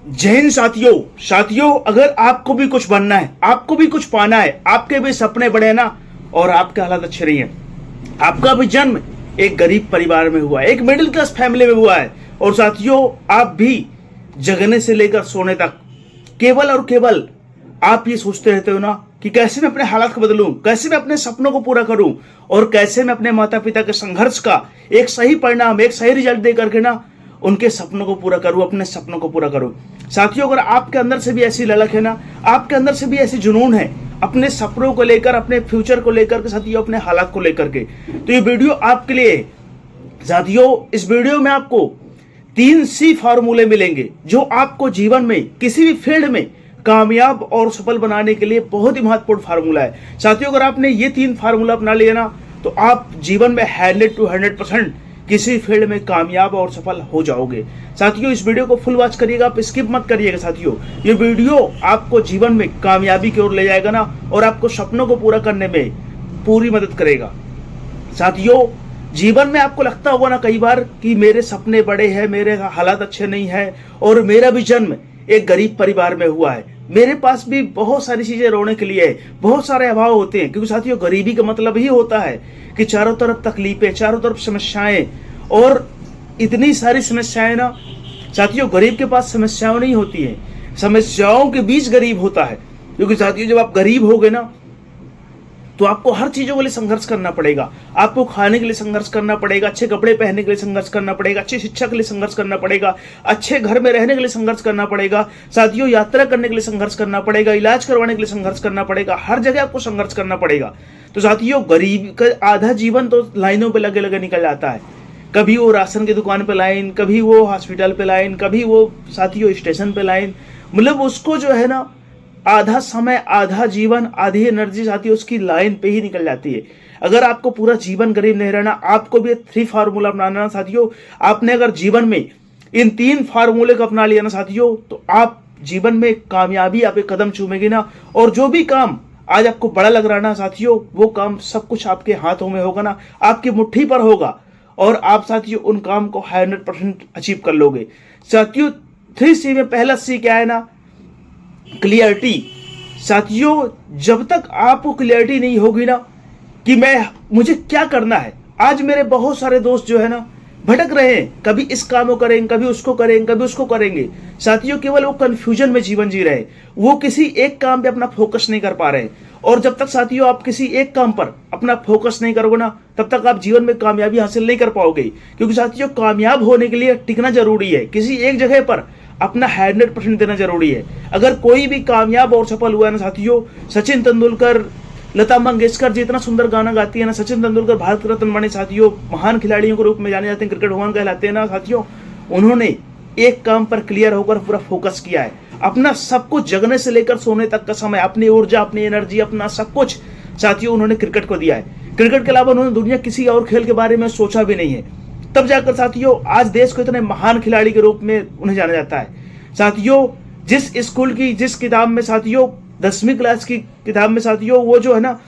जय हिंद साथियों, अगर आपको भी कुछ बनना है, आपको भी कुछ पाना है, आपके भी सपने बड़े हैं ना, और आपके हालात अच्छे नहीं है। आपका भी जन्म एक गरीब परिवार में हुआ है, एक मिडिल क्लास फैमिली में हुआ है, और साथियों आप भी जगने से लेकर सोने तक केवल और केवल आप ये सोचते रहते हो ना कि कैसे मैं अपने हालात को बदलूं, कैसे मैं अपने सपनों को पूरा करूं, और कैसे मैं अपने माता पिता के संघर्ष का एक सही परिणाम, एक सही रिजल्ट दे करके ना उनके सपनों को पूरा करूं, अपने सपनों को पूरा करूं। साथियों, अगर आपके अंदर से भी ऐसी ललक है ना, आपके अंदर से भी ऐसी जुनून है अपने सपनों को लेकर, अपने फ्यूचर को लेकर के, साथियों अपने हालात को लेकर के, तो ये वीडियो आपके लिए है। साथियों, इस वीडियो में आपको 3 सी फार्मूले मिलेंगे जो आपको जीवन में किसी भी फील्ड में कामयाब और सफल बनाने के लिए बहुत ही महत्वपूर्ण फार्मूला है। साथियों, अगर आपने ये 3 फार्मूला अपना लिया ना, तो आप जीवन में 100 to 100% किसी फील्ड में कामयाब और सफल हो जाओगे। साथियों, इस वीडियो को फुल वॉच करिएगा, आप स्किप मत करिएगा। साथियों, ये वीडियो आपको जीवन में कामयाबी की ओर ले जाएगा ना, और आपको सपनों को पूरा करने में पूरी मदद करेगा। साथियों, जीवन में आपको लगता होगा ना कई बार कि मेरे सपने बड़े हैं, मेरे हालात अच्छे नहीं हैं, और मेरा भी जन्म एक गरीब परिवार में हुआ है, मेरे पास भी बहुत सारी चीजें रोने के लिए है, बहुत सारे अभाव होते हैं। क्योंकि साथियों, गरीबी का मतलब ही होता है कि चारों तरफ तकलीफें, चारों तरफ समस्याएं, और इतनी सारी समस्याएं ना। साथियों, गरीब के पास समस्याएं नहीं होती है, समस्याओं के बीच गरीब होता है। क्योंकि साथियों, जब आप गरीब होगे ना, तो आपको हर चीजों के लिए संघर्ष करना पड़ेगा। आपको खाने के लिए संघर्ष करना पड़ेगा, अच्छे कपड़े पहनने के लिए संघर्ष करना पड़ेगा, अच्छी शिक्षा के लिए संघर्ष करना पड़ेगा, अच्छे घर में रहने के लिए संघर्ष करना पड़ेगा। साथियों, यात्रा करने के लिए संघर्ष करना पड़ेगा, इलाज करवाने के लिए संघर्ष करना पड़ेगा, हर जगह आपको संघर्ष करना पड़ेगा। तो साथियों, गरीब का आधा जीवन तो लाइनों पर लगे लगे निकल जाता है। कभी वो राशन की दुकान पे लाइन, कभी वो हॉस्पिटल पे लाइन, कभी वो साथियों स्टेशन पे लाइन। मतलब उसको जो है ना, आधा समय, आधा जीवन, आधी एनर्जी साथियों उसकी लाइन पे ही निकल जाती है। अगर आपको पूरा जीवन गरीब नहीं रहना, आपको भी 3 फार्मूला अपनाना साथियों। आपने अगर जीवन में इन 3 फार्मूले को अपना लिया ना साथियों, तो आप जीवन में कामयाबी आप एक कदम चूमेंगे ना, और जो भी काम आज आपको बड़ा लग रहा है ना साथियों, वो काम सब कुछ आपके हाथों में होगा ना, आपकी मुट्ठी पर होगा, और आप साथियों उन काम को 100% अचीव कर लोगे। साथियों, 3C में पहला C क्या है ना, क्लियरिटी। साथियों, जब तक आपको क्लियरिटी नहीं होगी ना कि मुझे क्या करना है। आज मेरे बहुत सारे दोस्त जो है ना भटक रहे हैं, कभी इस काम को करेंगे, कभी उसको करेंगे, कभी उसको करेंगे। साथियों, केवल वो कंफ्यूजन में जीवन जी रहे हैं, वो किसी एक काम पे अपना फोकस नहीं कर पा रहे हैं। और जब तक साथियों आप किसी एक काम पर अपना फोकस नहीं करोगे ना, तब तक आप जीवन में कामयाबी हासिल नहीं कर पाओगे। क्योंकि साथियों, कामयाब होने के लिए टिकना जरूरी है, किसी एक जगह पर अपना 100% देना जरूरी है। अगर कोई भी कामयाब और सफल हुआ है ना साथियों, सचिन तेंदुलकर, लता मंगेशकर जितना सुंदर गाना गाती है ना, सचिन तेंदुलकर भारत रत्न बने साथियों, महान खिलाड़ियों के रूप में जाने जाते हैं, क्रिकेट भगवान कहलाते हैं ना साथियों। उन्होंने एक काम पर क्लियर होकर पूरा फोकस किया है। अपना सब कुछ, जगने से लेकर सोने तक का समय, अपनी ऊर्जा, अपनी एनर्जी, अपना सब कुछ साथियों उन्होंने क्रिकेट को दिया है। क्रिकेट के अलावा उन्होंने दुनिया किसी और खेल के बारे में सोचा भी नहीं है। तब जाकर साथियों आज देश को इतने महान खिलाड़ी के रूप में उन्हें जाना जाता है। साथियों, जिस स्कूल की, जिस किताब में साथियों 10वीं क्लास की किताब में साथियों, वो जो है ना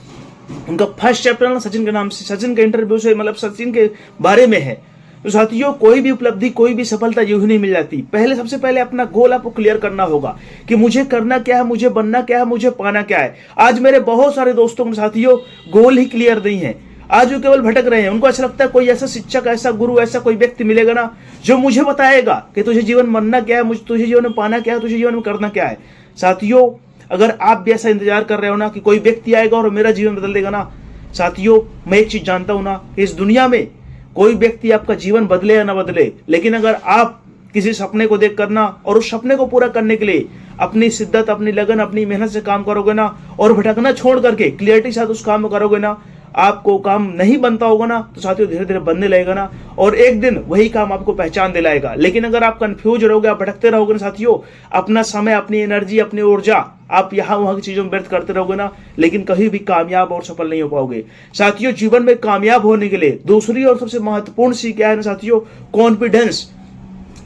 उनका फर्स्ट चैप्टर ना सचिन के नाम से, सचिन के इंटरव्यू से, मतलब सचिन के बारे में है। तो साथियों, कोई भी उपलब्धि, कोई भी सफलता यूं ही नहीं मिल जाती। पहले, सबसे पहले अपना गोल आपको क्लियर करना होगा कि मुझे करना क्या है, मुझे बनना क्या है, मुझे पाना क्या है। आज मेरे बहुत सारे दोस्तों के साथियों गोल ही क्लियर नहीं है। आज वो केवल भटक रहे हैं। उनको ऐसा लगता है कोई ऐसा शिक्षक, ऐसा गुरु, ऐसा कोई व्यक्ति मिलेगा ना जो मुझे बताएगा कि तुझे जीवन बनना क्या है, मुझे तुझे जीवन में पाना क्या है, तुझे जीवन में करना क्या है। साथियों, अगर आप भी ऐसा इंतजार कर रहे हो ना कि कोई व्यक्ति आएगा और मेरा जीवन बदल देगा ना, साथियों मैं एक चीज जानता हूं ना कि इस दुनिया में कोई व्यक्ति आपका जीवन बदले या ना बदले, लेकिन अगर आप किसी सपने को देख करना और उस सपने को पूरा करने के लिए अपनी शिद्दत, अपनी लगन, अपनी मेहनत से काम करोगे ना, और भटकना छोड़ करके क्लियरिटी के साथ उस काम को करोगे ना, आपको काम नहीं बनता होगा ना, तो साथियों धीरे धीरे बनने लगेगा ना, और एक दिन वही काम आपको पहचान दिलाएगा। लेकिन अगर आप कंफ्यूज रहोगे, आप भटकते रहोगे ना साथियों, अपना समय, अपनी एनर्जी, अपनी ऊर्जा आप यहाँ वहां की चीजों में व्यर्थ करते रहोगे ना, लेकिन कभी भी कामयाब और सफल नहीं हो पाओगे। साथियों, जीवन में कामयाब होने के लिए दूसरी और सबसे महत्वपूर्ण चीज क्या है ना साथियों, कॉन्फिडेंस।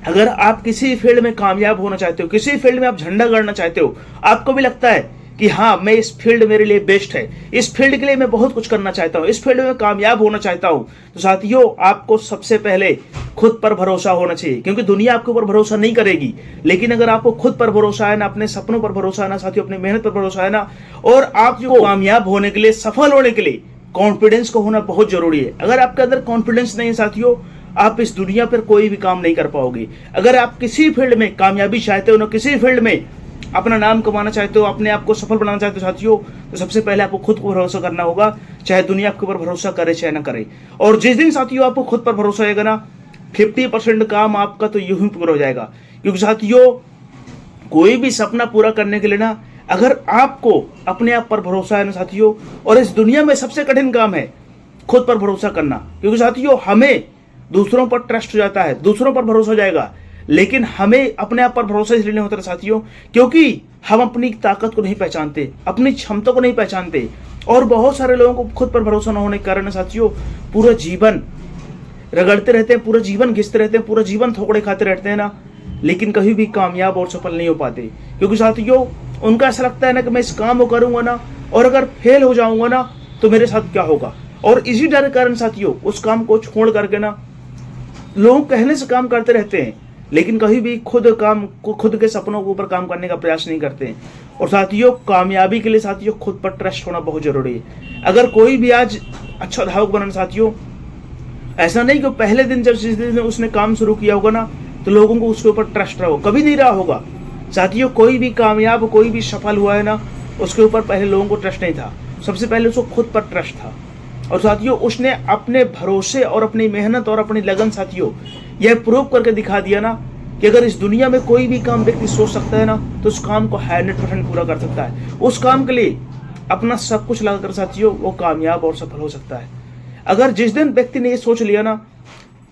अगर आप किसी फील्ड में कामयाब होना चाहते हो, किसी फील्ड में आप झंडा गाड़ना चाहते हो, आपको भी लगता है कि हाँ मैं इस फील्ड मेरे लिए बेस्ट है, इस फील्ड के लिए मैं बहुत कुछ करना चाहता हूँ, इस फील्ड में कामयाब होना चाहता हूँ, तो साथियों आपको सबसे पहले खुद पर भरोसा होना चाहिए, क्योंकि दुनिया आपके ऊपर भरोसा नहीं करेगी। लेकिन अगर आपको खुद पर भरोसा है ना, अपने सपनों पर भरोसा है ना साथियों, अपनी मेहनत पर भरोसा है ना, और आप जो कामयाब होने के लिए, सफल होने के लिए कॉन्फिडेंस को होना बहुत जरूरी है। अगर आपके अंदर कॉन्फिडेंस नहीं है साथियों, आप इस दुनिया पर कोई भी काम नहीं कर पाओगे। अगर आप किसी फील्ड में कामयाबी चाहते हो ना, किसी फील्ड में अपना नाम कमाना चाहते हो, अपने आप को सफल बनाना चाहते हो साथियों, तो सबसे पहले आपको खुद को भरोसा करना होगा, चाहे दुनिया आपके ऊपर भरोसा करे चाहे ना करे। और जिस दिन साथियों आपको खुद पर भरोसा होगा ना, 50% काम आपका तो यूं ही पूरा हो जाएगा। क्योंकि साथियों कोई भी सपना पूरा करने के लिए ना, अगर आपको अपने आप पर भरोसा है ना साथियों, और इस दुनिया में सबसे कठिन काम है खुद पर भरोसा करना। क्योंकि साथियों हमें दूसरों पर ट्रस्ट हो जाता है, दूसरों पर भरोसा हो जाएगा, लेकिन हमें अपने आप पर भरोसा इसलिए नहीं होता साथियों क्योंकि हम अपनी ताकत को नहीं पहचानते, अपनी क्षमता को नहीं पहचानते। और बहुत सारे लोगों को खुद पर भरोसा न होने के कारण साथियों पूरा जीवन रगड़ते रहते हैं, पूरा जीवन घिसते रहते हैं, पूरा जीवन थोड़े खाते रहते हैं ना, लेकिन कभी भी कामयाब और सफल नहीं हो पाते। क्योंकि साथियों उनका ऐसा लगता है ना कि मैं इस काम को करूंगा ना, और अगर फेल हो जाऊंगा ना तो मेरे साथ क्या होगा। और इसी डर के कारण साथियों उस काम को छोड़ करके ना लोग कहने से काम करते रहते हैं, लेकिन कभी भी खुद के सपनों के ऊपर काम करने का प्रयास नहीं करते हैं। और साथियों कामयाबी के लिए साथियों खुद पर ट्रस्ट होना बहुत जरूरी है। अगर कोई भी आज अच्छा धावक बनना साथियों, ऐसा नहीं कि पहले दिन जब जिस दिन उसने काम शुरू किया होगा ना तो लोगों को उसके ऊपर ट्रस्ट रहा हो, कभी नहीं रहा होगा साथियों। कोई भी कामयाब, कोई भी सफल हुआ है ना, उसके ऊपर पहले लोगों को ट्रस्ट नहीं था, सबसे पहले उसको खुद पर ट्रस्ट था। और साथियों उसने अपने भरोसे और अपनी मेहनत और अपनी लगन साथियों यह प्रूव करके दिखा दिया ना कि अगर इस दुनिया में कोई भी काम व्यक्ति सोच सकता है ना, तो उस काम को 100% पूरा कर सकता है। उस काम के लिए अपना सब कुछ लगाकर साथियों वो कामयाब और सफल हो सकता है। अगर जिस दिन व्यक्ति ने ये सोच लिया ना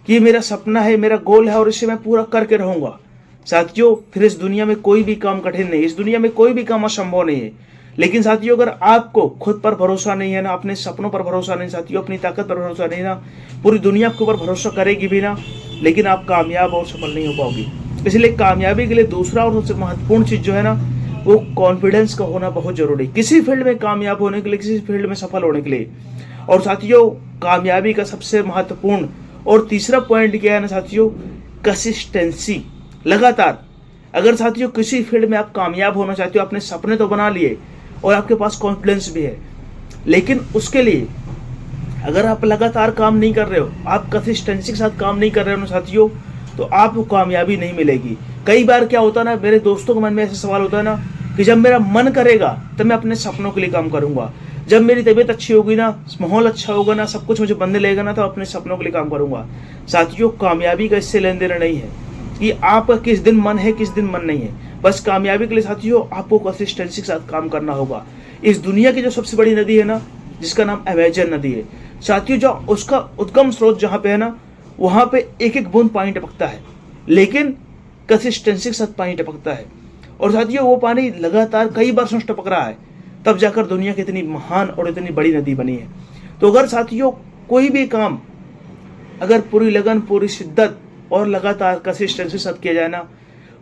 कि मेरा सपना है, मेरा गोल है और इसे मैं पूरा करके रहूंगा साथियों, फिर इस दुनिया में कोई भी काम कठिन नहीं, इस दुनिया में कोई भी काम असंभव नहीं है। लेकिन साथियों अगर आपको खुद पर भरोसा नहीं है ना, अपने सपनों पर भरोसा नहीं साथियों, अपनी ताकत पर भरोसा नहीं ना, पूरी दुनिया आपके ऊपर भरोसा करेगी भी ना, लेकिन आप कामयाब और सफल नहीं हो पाओगे। इसलिए कामयाबी के लिए दूसरा और सबसे महत्वपूर्ण चीज जो है ना, वो कॉन्फिडेंस का होना बहुत जरूरी है, किसी फील्ड में कामयाब होने के लिए, किसी फील्ड में सफल होने के लिए। और साथियों कामयाबी का सबसे महत्वपूर्ण और तीसरा पॉइंट क्या है ना साथियों, कंसिस्टेंसी, लगातार। अगर साथियों किसी फील्ड में आप कामयाब होना चाहते हो, आपने सपने तो बना लिए और आपके पास कॉन्फिडेंस भी है, लेकिन उसके लिए अगर आप लगातार काम नहीं कर रहे हो, आप कंसिस्टेंसी के साथ काम नहीं कर रहे हो ना साथियों, तो आपको कामयाबी नहीं मिलेगी। कई बार क्या होता है ना, मेरे दोस्तों के मन में ऐसा सवाल होता है ना कि जब मेरा मन करेगा तब मैं अपने सपनों के लिए काम करूंगा, जब मेरी तबीयत अच्छी होगी ना, माहौल अच्छा होगा ना, सब कुछ मुझे बनने लगेगा ना, तो अपने सपनों के लिए काम करूंगा। साथियों कामयाबी का इससे लेन देन नहीं है कि आपका किस दिन मन है किस दिन मन नहीं है। बस कामयाबी के लिए साथियों आपको कंसिस्टेंसी के साथ काम करना होगा। इस दुनिया की जो सबसे बड़ी नदी है ना, जिसका नाम अमेजन नदी है साथियों, जो उसका उद्गम स्रोत जहाँ पे है ना, वहाँ पे एक एक बूंद पानी टपकता है, लेकिन कंसिस्टेंसी के साथ पानी टपकता है। और साथियों वो पानी लगातार कई बार से टपक रहा है, तब जाकर दुनिया की इतनी महान और इतनी बड़ी नदी बनी है। तो अगर साथियों कोई भी काम अगर पूरी लगन, पूरी शिद्दत और लगातार कंसिस्टेंसी के साथ किया जाए ना,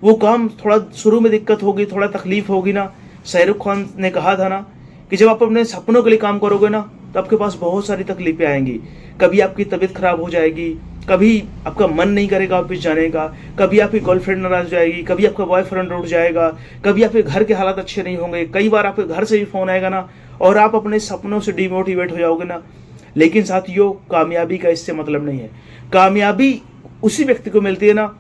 वो काम थोड़ा शुरू में दिक्कत होगी, थोड़ा तकलीफ होगी ना। शाहरुख खान ने कहा था ना कि जब आप अपने सपनों के लिए काम करोगे ना, तो आपके पास बहुत सारी तकलीफें आएंगी। कभी आपकी तबीयत खराब हो जाएगी, कभी आपका मन नहीं करेगा ऑफिस जाने का, कभी आपकी गर्लफ्रेंड नाराज हो जाएगी, कभी आपका बॉयफ्रेंड रूठ जाएगा, कभी आपके घर के हालात अच्छे नहीं होंगे, कई बार आपके घर से भी फोन आएगा ना और आप अपने सपनों से डिमोटिवेट हो जाओगे ना। लेकिन साथियों कामयाबी का इससे मतलब नहीं है। कामयाबी उसी व्यक्ति को मिलती है ना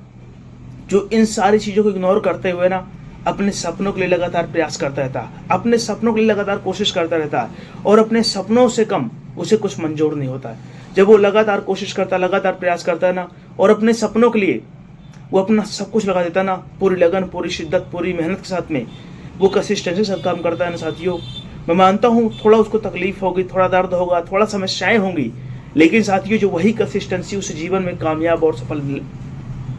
जो इन सारी चीजों को इग्नोर करते हुए ना अपने सपनों के लिए लगातार प्रयास करता रहता है, अपने सपनों के लिए लगातार कोशिश करता रहता है, और अपने सपनों से कम उसे कुछ मंजूर नहीं होता है। जब वो लगातार कोशिश करता है, लगातार प्रयास करता है ना, और अपने सपनों के लिए वो अपना सब कुछ लगा देता है ना, पूरी लगन, पूरी शिद्दत, पूरी मेहनत के साथ में वो कंसिस्टेंसी से काम करता है ना साथियों, मैं मानता हूँ थोड़ा उसको तकलीफ होगी, थोड़ा दर्द होगा, थोड़ा समस्याएं होंगी, लेकिन साथियों जो वही कंसिस्टेंसी उसे जीवन में कामयाब और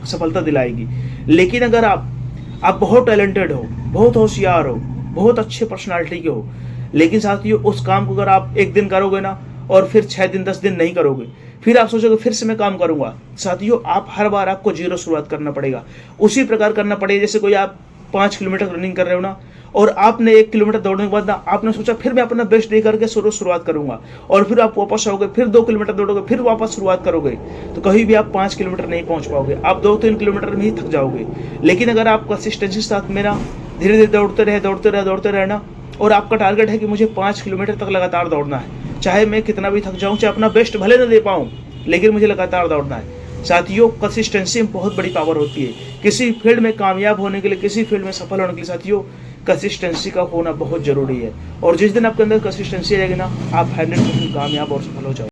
सफलता दिलाएगी। लेकिन अगर आप बहुत टैलेंटेड हो, बहुत होशियार हो, बहुत अच्छे पर्सनालिटी के हो, लेकिन साथियों उस काम को अगर आप एक दिन करोगे ना और फिर 6 दिन 10 दिन नहीं करोगे, फिर आप सोचोगे फिर से मैं काम करूंगा, साथियों आप हर बार आपको जीरो शुरुआत करना पड़ेगा। उसी प्रकार करना पड़ेगा जैसे कोई आप 5 किलोमीटर रनिंग कर रहे हो ना, और आपने 1 किलोमीटर दौड़ने के बाद ना आपने सोचा फिर मैं अपना बेस्ट दे करके शुरुआत करूंगा, और फिर आप वापस आओगे, फिर 2 किलोमीटर दौड़ोगे, फिर वापस शुरुआत करोगे, तो कहीं भी आप 5 किलोमीटर नहीं पहुंच पाओगे, आप 2-3 किलोमीटर में ही थक जाओगे। लेकिन अगर आप कंसिस्टेंसी के साथ में ना धीरे धीरे दौड़ते रहे ना, और आपका टारगेट है कि मुझे 5 किलोमीटर तक लगातार दौड़ना है, चाहे मैं कितना भी थक जाऊं, चाहे अपना बेस्ट भले न दे पाऊं, लेकिन मुझे लगातार दौड़ना है। साथियों, कंसिस्टेंसी में बहुत बड़ी पावर होती है। किसी फील्ड में कामयाब होने के लिए, किसी फील्ड में सफल होने के लिए साथियों, कंसिस्टेंसी का होना बहुत जरूरी है। और जिस दिन आपके अंदर कंसिस्टेंसी रहेगी ना, आप 100% कामयाब और सफल हो जाओगे।